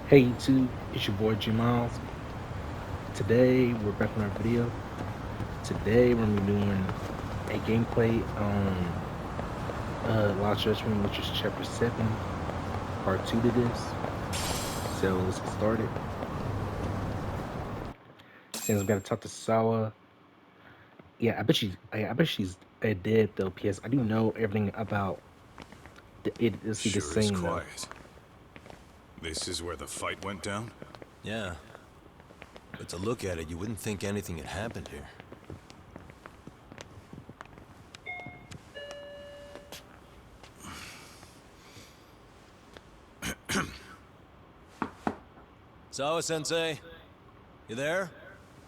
Hey YouTube, it's your boy G Miles. Today we're back on our video. Today we're gonna be doing a gameplay on Lost Judgment, which is chapter 7, part 2 to this. So let's get started. Since we gotta talk to Sawa. Yeah, I bet she's dead though, PS. I do know everything about the Sure is scene though. quiet. This is where the fight went down? Yeah, but to look at it, you wouldn't think anything had happened here. Sawa-sensei, you there?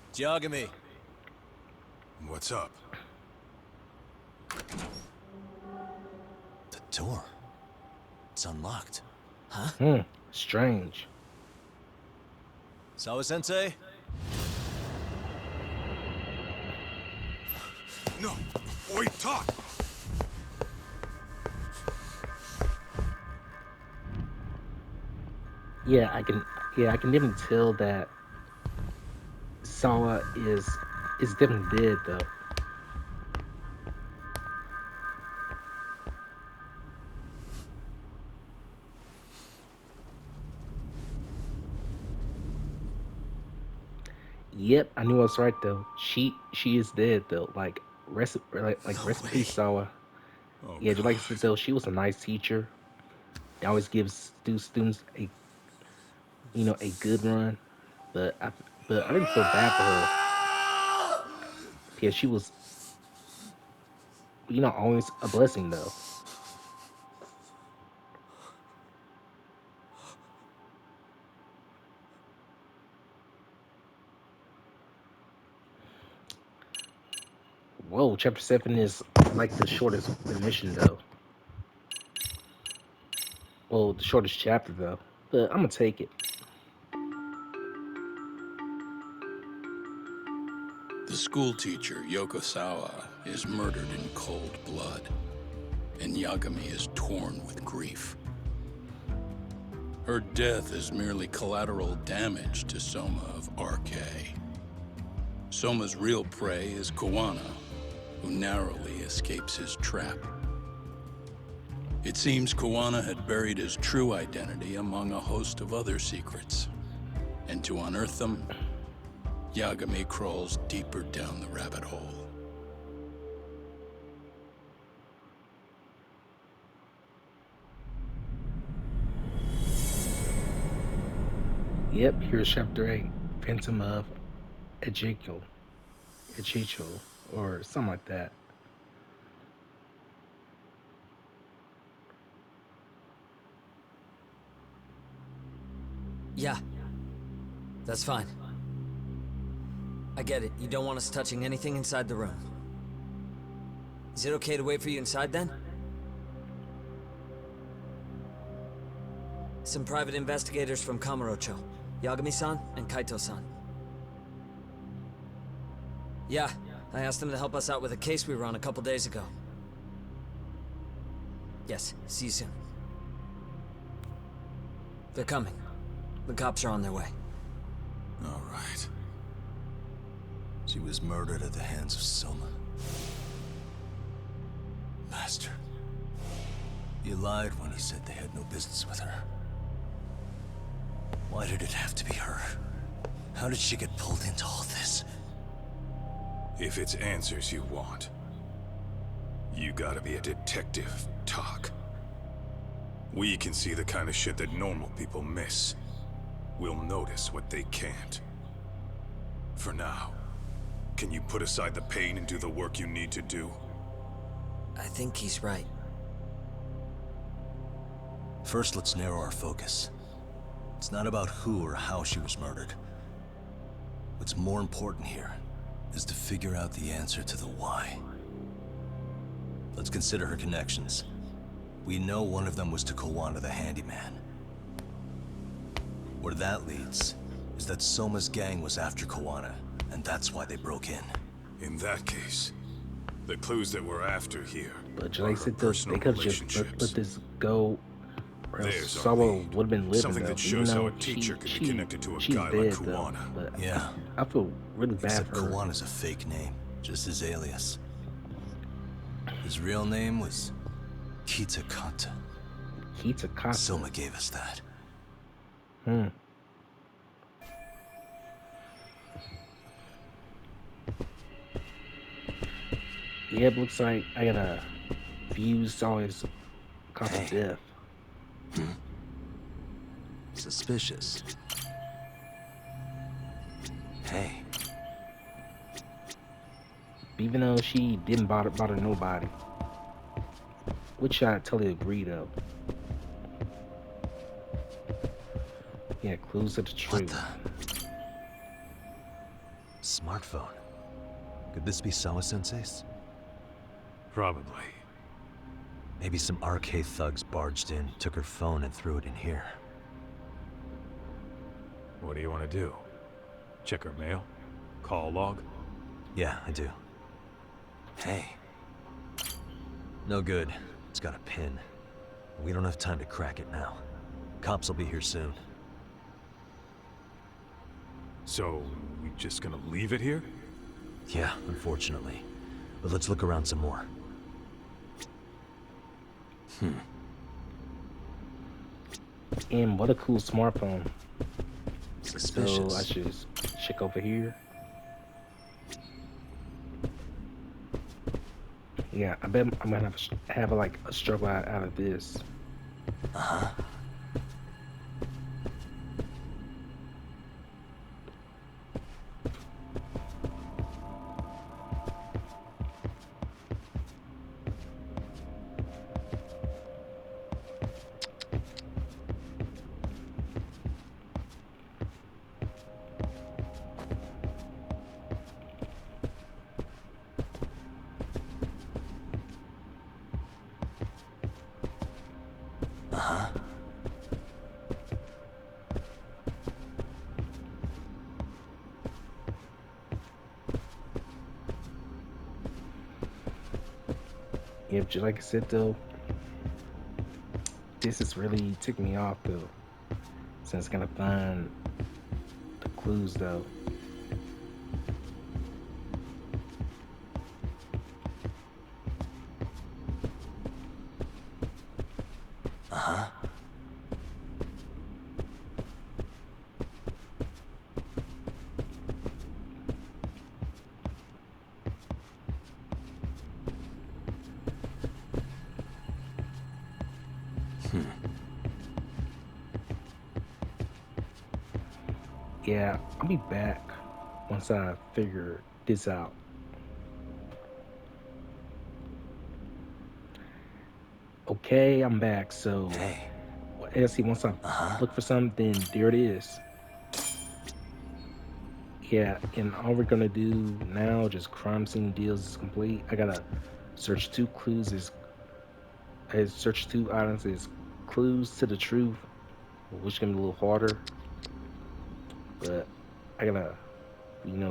It's Yagami. What's up? The door. It's unlocked. Huh? Strange. Sawa-sensei? No! Wait, talk! I can definitely tell that Sawa is definitely dead though. Yep, I knew I was right though. She is dead though. No rest in way. peace, Sawa. Oh, Yeah, just like I said God. though, she was a nice teacher. Always gives students a good run. But I didn't feel bad for her. Yeah, she was always a blessing though. Whoa, chapter 7 is like the shortest mission though. Well, the shortest chapter though. But I'm gonna take it. The schoolteacher, Yokosawa, is murdered in cold blood, and Yagami is torn with grief. Her death is merely collateral damage to Soma of RK. Soma's real prey is Kawana, who narrowly escapes his trap. It seems Kawana had buried his true identity among a host of other secrets, and to unearth them, Yagami crawls deeper down the rabbit hole. Yep, here's chapter 8, Phantom of Ezekiel. Or something like that. Yeah, that's fine. I get it. You don't want us touching anything inside the room. Is it okay to wait for you inside then? Some private investigators from Kamurocho. Yagami-san and Kaito-san. Yeah, I asked them to help us out with a case we were on a couple days ago. Yes, see you soon. They're coming. The cops are on their way. All right. She was murdered at the hands of Soma. Master. You lied when you said they had no business with her. Why did it have to be her? How did she get pulled into all this? If it's answers you want, you gotta be a detective, talk. We can see the kind of shit that normal people miss. We'll notice what they can't. For now, can you put aside the pain and do the work you need to do? I think he's right. First, let's narrow our focus. It's not about who or how she was murdered. What's more important here is to figure out the answer to the why. Let's consider her connections. We know one of them was to Kawana the handyman. Where that leads is that Soma's gang was after Kawana, and that's why they broke in. In that case, the clues that we're after here But are like I her said, they personal could just let relationships. this go Or else There's our Sawa lead. would have been living Something though. that Even shows how though a teacher could be connected to a she's guy like dead though. Kuwana. But Yeah. I feel really bad Except for her. Kawana's a fake name, just his alias. His real name was Kitakata. Kitakata. Soma gave us that. Yeah, it looks like I gotta fuse Sawa's cause of death. Suspicious. Hey, Even though she didn't bother nobody. Which I totally agree though. Yeah, clues to the what truth. the? Smartphone. Could this be Sawa-sensei's? Probably. Maybe some arcade thugs barged in, took her phone, and threw it in here. What do you want to do? Check her mail? Call log? Yeah, I do. Hey. No good. It's got a pin. We don't have time to crack it now. Cops will be here soon. So, we just gonna leave it here? Yeah, unfortunately. But let's look around some more. And what a cool smartphone. Suspicious. So I should just check over here. Yeah, I bet I'm gonna have like a struggle out of this. Yeah, just like I said though, this is really ticking me off though. Since it's gonna find the clues though. Yeah, I'll be back once I figure this out. Okay, I'm back. So, Hey. let's see. Once I look for something, there it is. Yeah, and all we're gonna do now, just crime scene deals is complete. I gotta search two clues. Search two items is clues to the truth, which can be a little harder. But I gotta,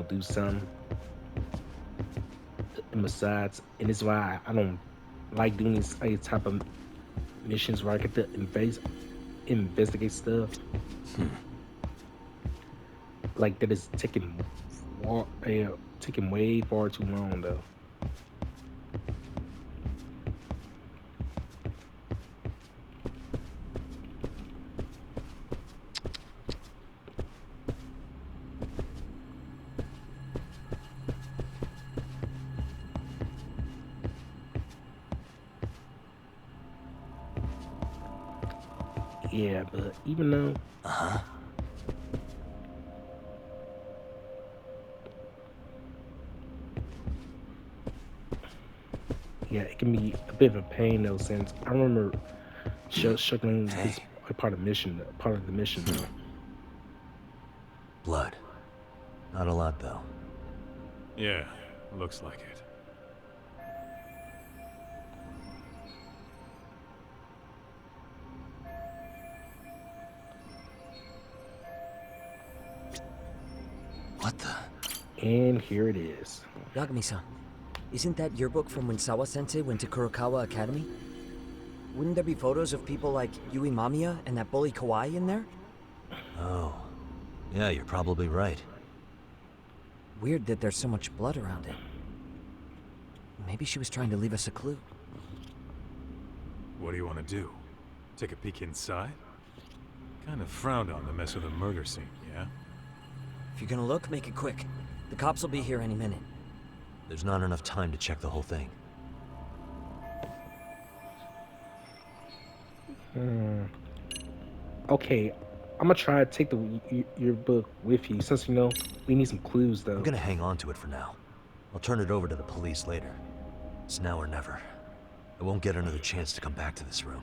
do some. And besides, and this is why I don't like doing these type of missions where I get to investigate stuff. Like that is taking way far too long though. Yeah, but even though yeah, it can be a bit of a pain though, since I remember struggling with this part of the mission though. Blood. Not a lot, though. Yeah, looks like it. What the? And here it is. Yagami-san, isn't that your book from when Sawa-sensei went to Kurokawa Academy? Wouldn't there be photos of people like Yui Mamiya and that bully Kawaii in there? Oh. Yeah, you're probably right. Weird that there's so much blood around it. Maybe she was trying to leave us a clue. What do you want to do? Take a peek inside? Kind of frowned on to mess with a murder scene, yeah? If you're gonna look, make it quick. The cops will be here any minute. There's not enough time to check the whole thing. Okay, I'm gonna try to take your book with you, since you know we need some clues though. I'm gonna hang on to it for now. I'll turn it over to the police later. It's now or never. I won't get another chance to come back to this room.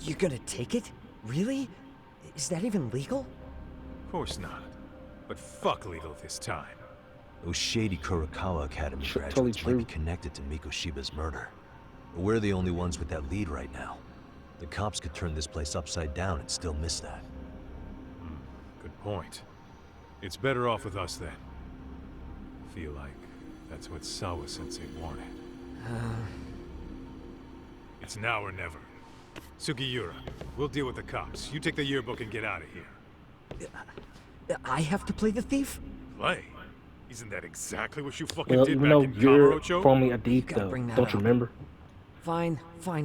You're gonna take it? Really? Is that even legal? Of course not. But fuck legal this time. Those shady Kurokawa Academy graduates Totally might be true. connected to Mikoshiba's murder. But we're the only ones with that lead right now. The cops could turn this place upside down and still miss that. Good point. It's better off with us then. Feel like that's what Sawa-sensei wanted. It's now or never. Sugiura, we'll deal with the cops. You take the yearbook and get out of here. I have to play the thief? Play? Isn't that exactly what you fucking Well, did even back though in you're Kamurocho? formerly a thief gotta though, bring that don't you up. remember? Fine,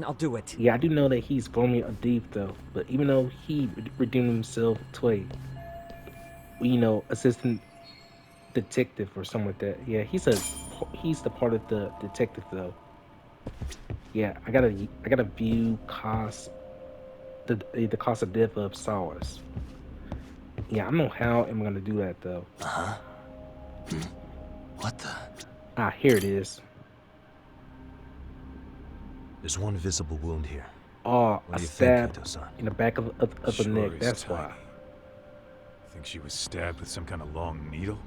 I'll do it. Yeah, I do know that he's formerly a thief though, but even though he redeemed himself to a, assistant detective or something like that. Yeah, he's the part of the detective though. Yeah, I gotta view the cost of death of Sawas. Yeah, I don't know how I'm gonna do that though. What the? Ah, here it is. There's one visible wound here. Oh, What a do you stab think, Ito-san? in the back of the Sure neck. is That's tiny. why. Think she was stabbed with some kind of long needle?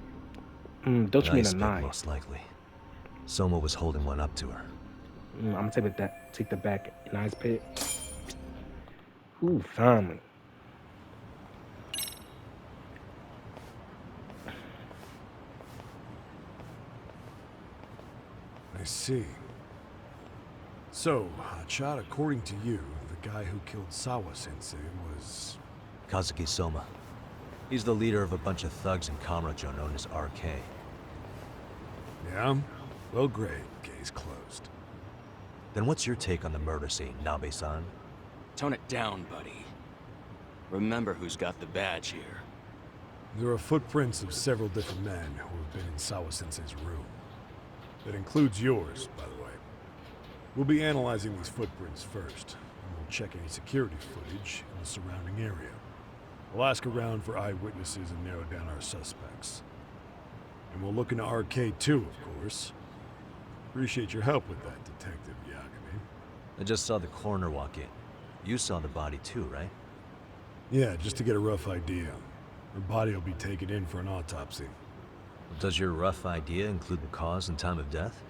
Don't you An mean a ice pick, knife? most likely. Soma was holding one up to her. I'm gonna take the back an ice pick. Ooh, finally. I see. So, Chad, according to you, the guy who killed Sawa-sensei was... Kazuki Soma. He's the leader of a bunch of thugs in Kamurocho known as RK. Yeah? Well, great. Case closed. Then what's your take on the murder scene, Nabe-san? Tone it down, buddy. Remember who's got the badge here. There are footprints of several different men who have been in Sawa-sensei's room. That includes yours, by the way. We'll be analyzing these footprints first, and we'll check any security footage in the surrounding area. We'll ask around for eyewitnesses and narrow down our suspects. And we'll look into RK too, of course. Appreciate your help with that, Detective Yagami. I just saw the coroner walk in. You saw the body too, right? Yeah, just to get a rough idea. Her body will be taken in for an autopsy. Does your rough idea include the cause and time of death?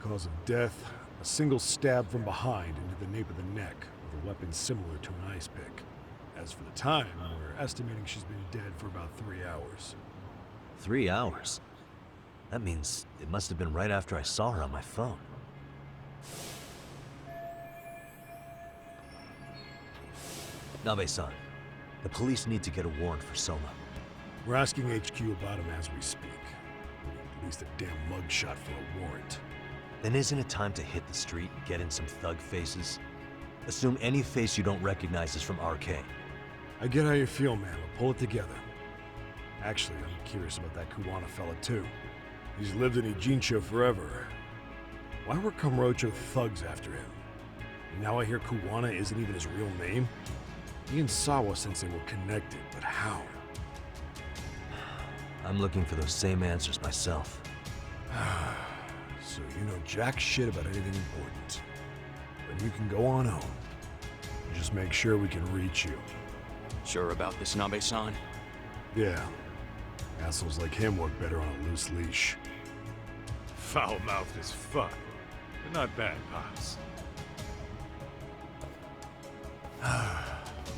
Cause of death, a single stab from behind into the nape of the neck with a weapon similar to an ice pick. As for the time, we're estimating she's been dead for about 3 hours. 3 hours? That means it must have been right after I saw her on my phone. Nabe-san, the police need to get a warrant for Soma. We're asking HQ about him as we speak. We need at least a damn mugshot for a warrant. Then isn't it time to hit the street and get in some thug faces? Assume any face you don't recognize is from RK. I get how you feel, man, but pull it together. Actually, I'm curious about that Kuwana fella, too. He's lived in Ijincho forever. Why were Kamurocho thugs after him? And now I hear Kuwana isn't even his real name? He and Sawa-sensei were connected, but how? I'm looking for those same answers myself. So you know jack shit about anything important. Then you can go on home. Just make sure we can reach you. Sure about this, Nabe-san? Yeah. Assholes like him work better on a loose leash. Foul-mouthed as fuck. But not bad, Pops.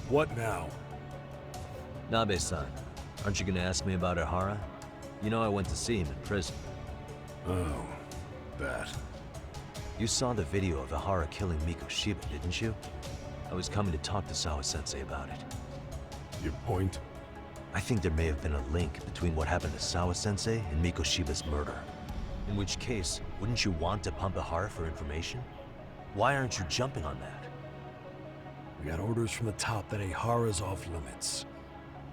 What now? Nabe-san, aren't you gonna ask me about Ihara? You know I went to see him in prison. Oh, that. You saw the video of Ihara killing Miko Shiba, didn't you? I was coming to talk to Sawa-sensei about it. Your point? I think there may have been a link between what happened to Sawa-sensei and Miko Shiba's murder. In which case, wouldn't you want to pump Ihara for information? Why aren't you jumping on that? We got orders from the top that Ihara's off limits.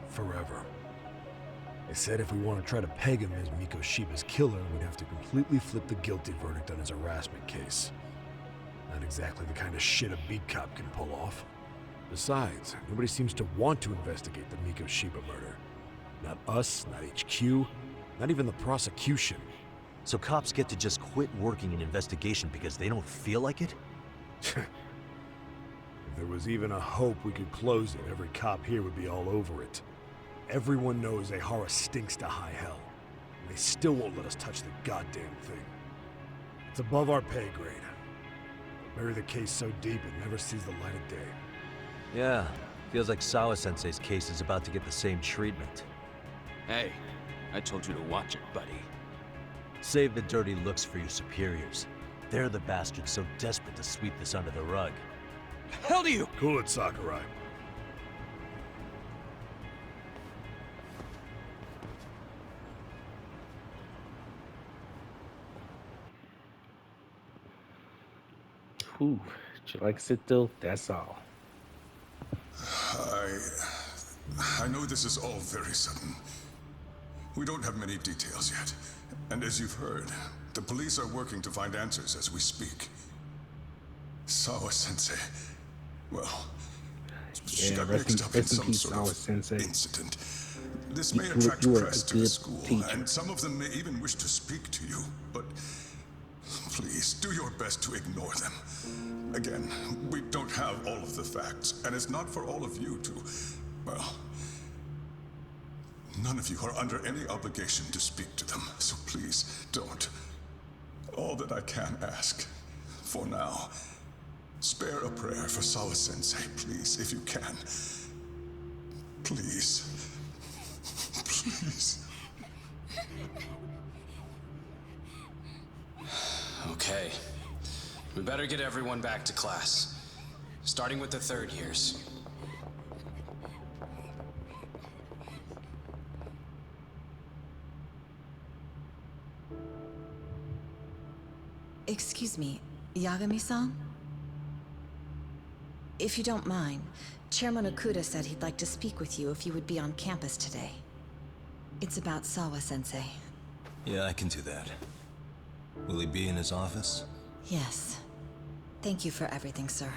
Forever. They said if we want to try to peg him as Miko Shiba's killer, we'd have to completely flip the guilty verdict on his harassment case. Not exactly the kind of shit a beat cop can pull off. Besides, nobody seems to want to investigate the Miko Shiba murder. Not us, not HQ, not even the prosecution. So cops get to just quit working an investigation because they don't feel like it? If there was even a hope we could close it, every cop here would be all over it. Everyone knows Ihara stinks to high hell. And they still won't let us touch the goddamn thing. It's above our pay grade. Bury the case so deep it never sees the light of day. Yeah, feels like Sawa-sensei's case is about to get the same treatment. Hey, I told you to watch it, buddy. Save the dirty looks for your superiors. They're the bastards so desperate to sweep this under the rug. Hell do you? Cool it, Sakurai. Whew. Just like Sito, that's all. I know this is all very sudden. We don't have many details yet. And as you've heard, the police are working to find answers as we speak. Sawa-sensei, well, she got mixed up in some sort of incident. This may attract press to the school, and some of them may even wish to speak to you, but please, do your best to ignore them. Again, we don't have all of the facts, and it's not for all of you to, well, none of you are under any obligation to speak to them, so please, don't. All that I can ask, for now, spare a prayer for Sawa-sensei, please, if you can. Please. Please. Okay. We better get everyone back to class. Starting with the third years. Excuse me, Yagami-san? If you don't mind, Chairman Okuda said he'd like to speak with you if you would be on campus today. It's about Sawa-sensei. Yeah, I can do that. Will he be in his office? Yes. Thank you for everything, sir.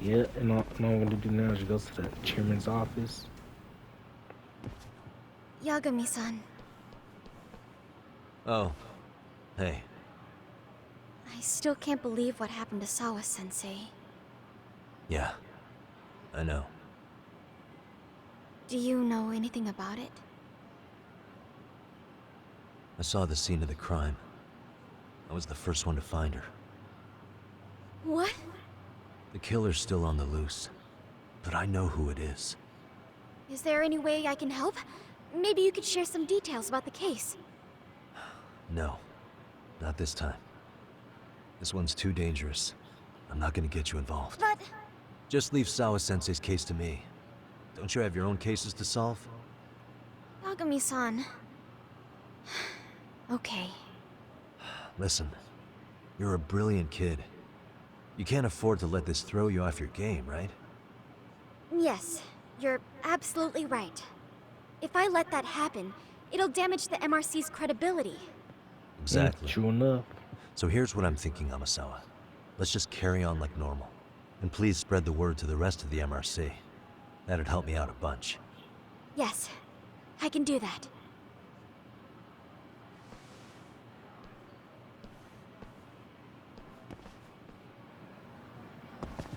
Yeah, and all I'm gonna do now is go to the chairman's office. Yagami-san, Oh. Hey. I still can't believe what happened to Sawa-sensei. Yeah. I know. Do you know anything about it? I saw the scene of the crime. I was the first one to find her. What? The killer's still on the loose. But I know who it is. Is there any way I can help? Maybe you could share some details about the case. No. Not this time. This one's too dangerous. I'm not gonna get you involved. But... Just leave Sawa-sensei's case to me. Don't you have your own cases to solve? Yagami-san... Okay. Listen. You're a brilliant kid. You can't afford to let this throw you off your game, right? Yes, you're absolutely right. If I let that happen, it'll damage the MRC's credibility. Exactly. True enough. So here's what I'm thinking, Amasawa. Let's just carry on like normal. And please spread the word to the rest of the MRC. That'd help me out a bunch. Yes, I can do that.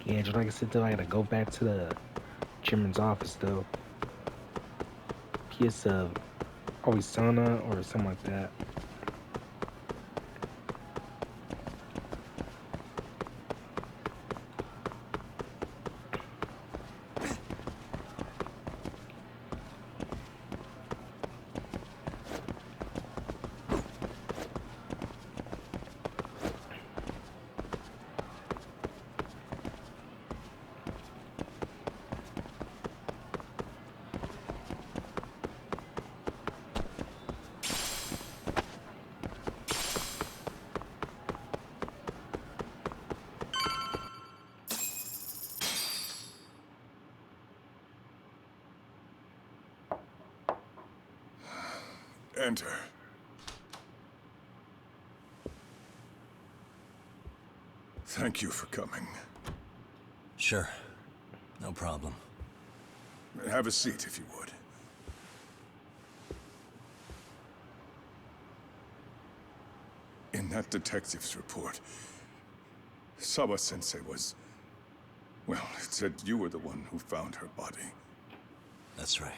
Yeah, just like I said, though, I gotta go back to the chairman's office, though. He is always Sana or something like that. Enter. Thank you for coming. Sure. No problem. Have a seat, if you would. In that detective's report, Sawa-sensei was... Well, it said you were the one who found her body. That's right.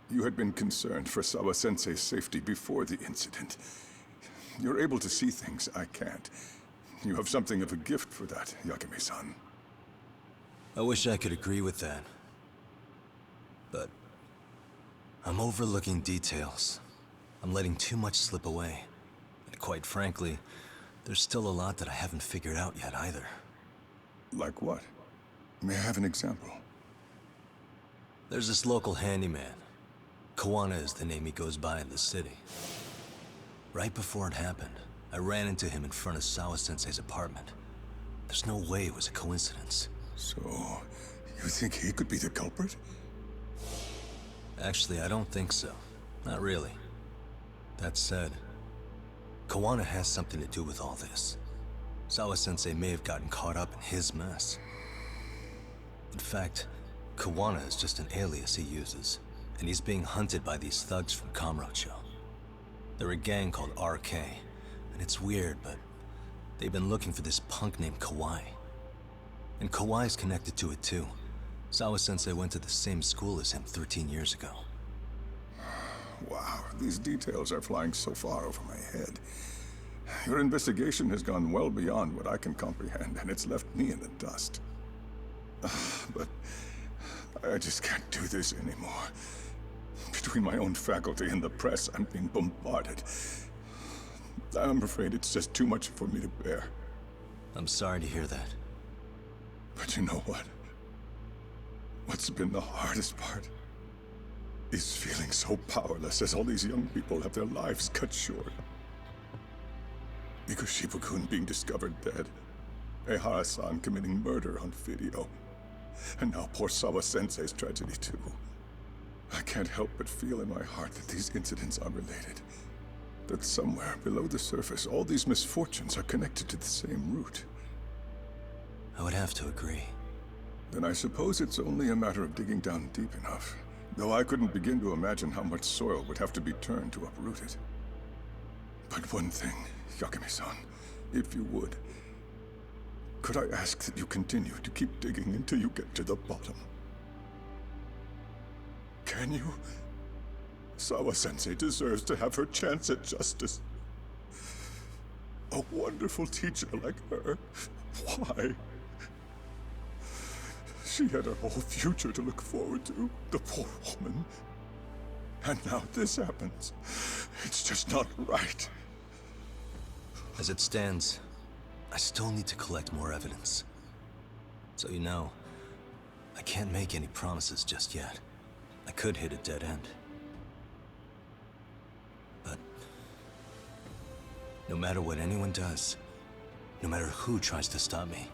You had been concerned for Sawa-sensei's safety before the incident. You're able to see things I can't. You have something of a gift for that, Yagami-san. I wish I could agree with that. But I'm overlooking details. I'm letting too much slip away. And quite frankly, there's still a lot that I haven't figured out yet either. Like what? May I have an example? There's this local handyman. Kawana is the name he goes by in the city. Right before it happened, I ran into him in front of Sawa-sensei's apartment. There's no way it was a coincidence. So, you think he could be the culprit? Actually, I don't think so. Not really. That said, Kawana has something to do with all this. Sawa-sensei may have gotten caught up in his mess. In fact, Kawana is just an alias he uses, and he's being hunted by these thugs from Kamurocho. They're a gang called RK, and it's weird, but they've been looking for this punk named Kawai. And Kawai's connected to it too. Sawa-sensei went to the same school as him 13 years ago. Wow, these details are flying so far over my head. Your investigation has gone well beyond what I can comprehend, and it's left me in the dust. But I just can't do this anymore. Between my own faculty and the press, I'm being bombarded. I'm afraid it's just too much for me to bear. I'm sorry to hear that. But you know what? What's been the hardest part is feeling so powerless as all these young people have their lives cut short. Because Shippuden being discovered dead, Ehara-san committing murder on video, and now poor Sawa-sensei's tragedy too. I can't help but feel in my heart that these incidents are related. That somewhere below the surface, all these misfortunes are connected to the same root. I would have to agree. Then I suppose it's only a matter of digging down deep enough. Though I couldn't begin to imagine how much soil would have to be turned to uproot it. But one thing, Yagami-san, if you would, could I ask that you continue to keep digging until you get to the bottom? Can you? Sawa-sensei deserves to have her chance at justice. A wonderful teacher like her. Why? She had her whole future to look forward to, the poor woman. And now this happens. It's just not right. As it stands, I still need to collect more evidence. So you know, I can't make any promises just yet. I could hit a dead end. But no matter what anyone does, no matter who tries to stop me,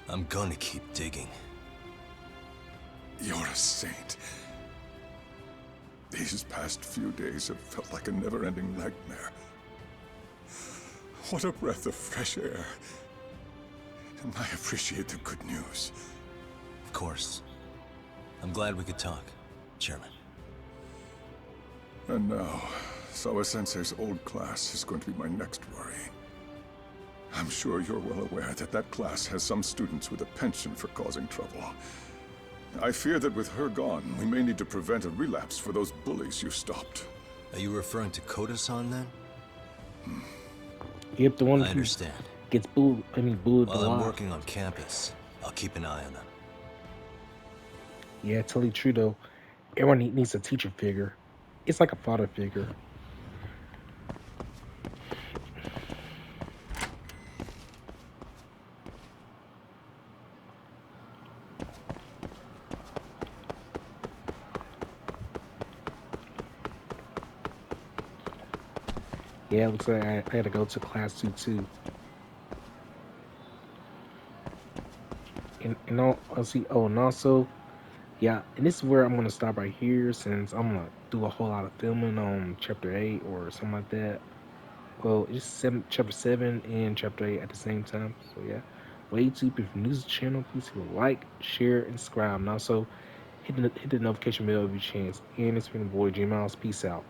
I'm gonna keep digging. You're a saint. These past few days have felt like a never-ending nightmare. What a breath of fresh air. And I appreciate the good news. Of course. I'm glad we could talk, Chairman. And now, Sawa-sensei's old class is going to be my next worry. I'm sure you're well aware that that class has some students with a penchant for causing trouble. I fear that with her gone, we may need to prevent a relapse for those bullies you stopped. Are you referring to Koda-san then? Yep, the one I who understand. gets bullied While I'm alive. working on campus, I'll keep an eye on them. Yeah, totally true though. Everyone needs a teacher figure. It's like a father figure. Yeah, it looks like I had to go to class 2 too. And also, yeah, and this is where I'm gonna stop right here since I'm like do a whole lot of filming on chapter 8 or something like that. Well, it's chapter 7 and chapter 8 at the same time. So yeah. Well, YouTube, if you're new to the channel, please hit like, share, and subscribe. And also hit the notification bell if you chance. And it's been the boy G Miles. Peace out.